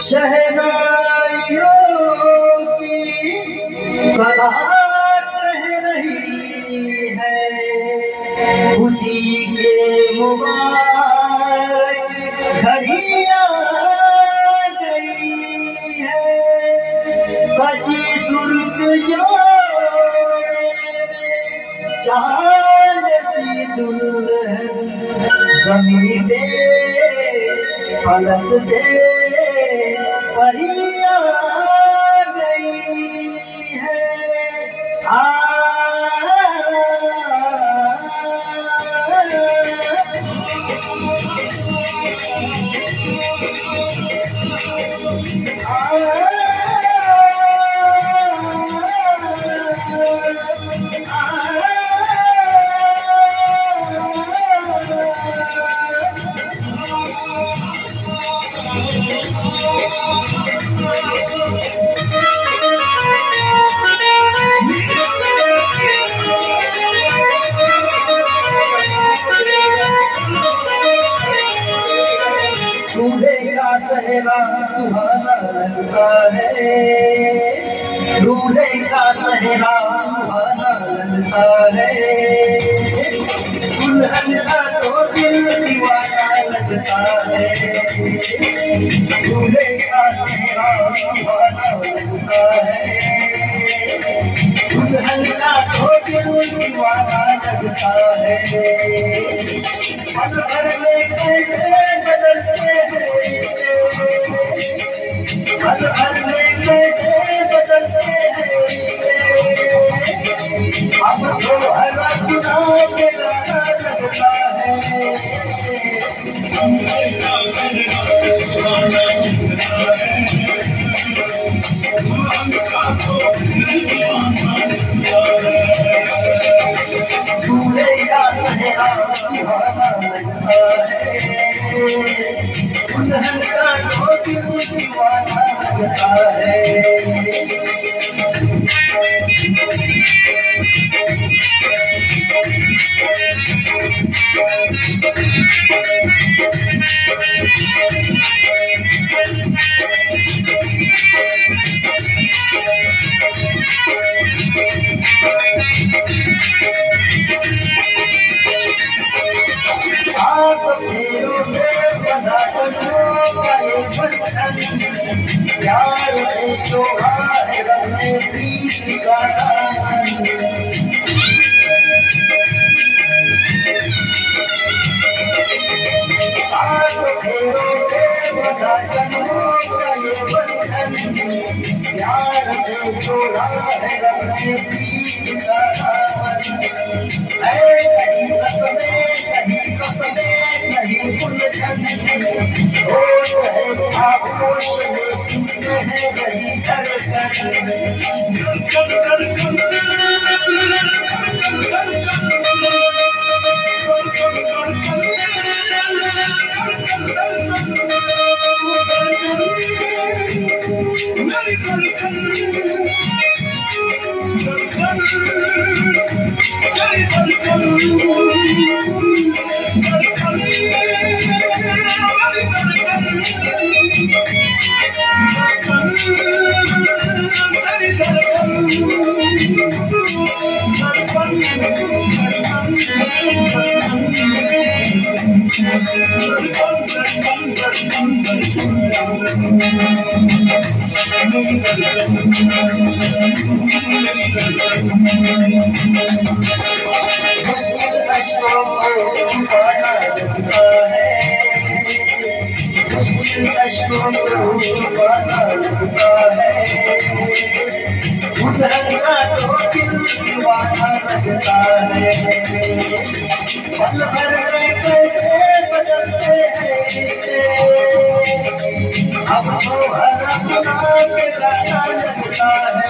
शहनाइयों की सदा कह रही है, उसी के मुबारक घड़ी आ गई है। सजी सुर्ख जोड़े में चांद सी दुल्हन ज़मीं पे फलक से परी आ गई है। दूल्हे का चेहरा सुहाना लगता है, दूल्हे का चेहरा सुहाना लगता है। दुल्हन का तो दिल दीवाना लगता है, दूल्हे का चेहरा सुहाना लगता है। दुल्हन का तो दिल दीवाना लगता है। पल भर में कैसे बदलते हैं, पल भर में कैसे बदलते हैं। अब तो हर गुनाह के गाना लगता है। दूल्हे का चेहरा सुहाना लगता है, दुल्हन का तो दिल दीवाना लगता है। आप फेरों से बंधा कदमों का ये बंधन, प्यार से जोड़ा है रब ने प्रीत का दामन। आप फेरों से बंधा कदमों का ये बंधन, प्यार से जोड़ा है रब ने प्रीत का दामन। कहीं कसमें कहीं उलझन, होश है खामोश लेकिन है वही धड़कन। अब तो हर अपना के गाना लगता है।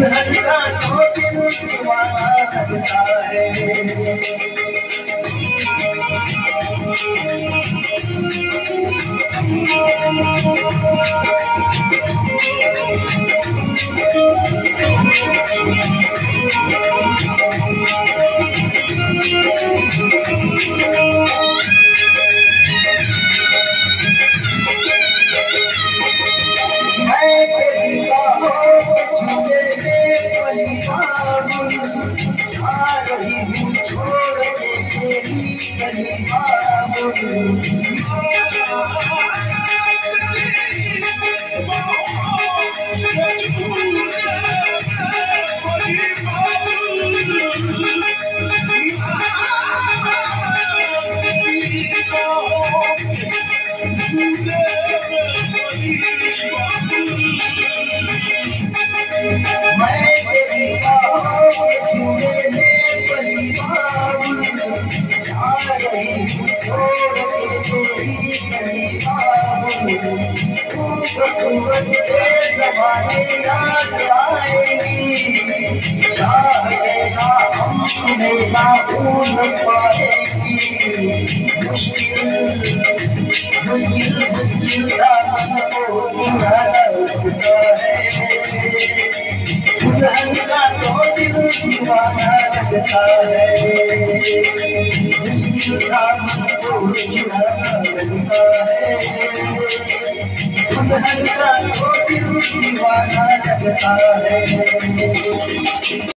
दुल्हन का तो दिल दीवाना लगता है। छोड़ के तेरी गली मैं तेरी बाहों के झूले में पली बाबुल जा रही हूँ छोड़ के तेरी गली बाबुल। खूबसूरत ये ज़माने याद आएगी, चाह लेना हम तुम्हें ना भूल पाएगी। मुश्किल मुश्किल मुश्किल दामन को बुरा लगता है। दुल्हन का तो दिल दीवाना लगता है। मुश्किल दामन को बुरा लगता है। दुल्हन का तो दिल दीवाना लगता है।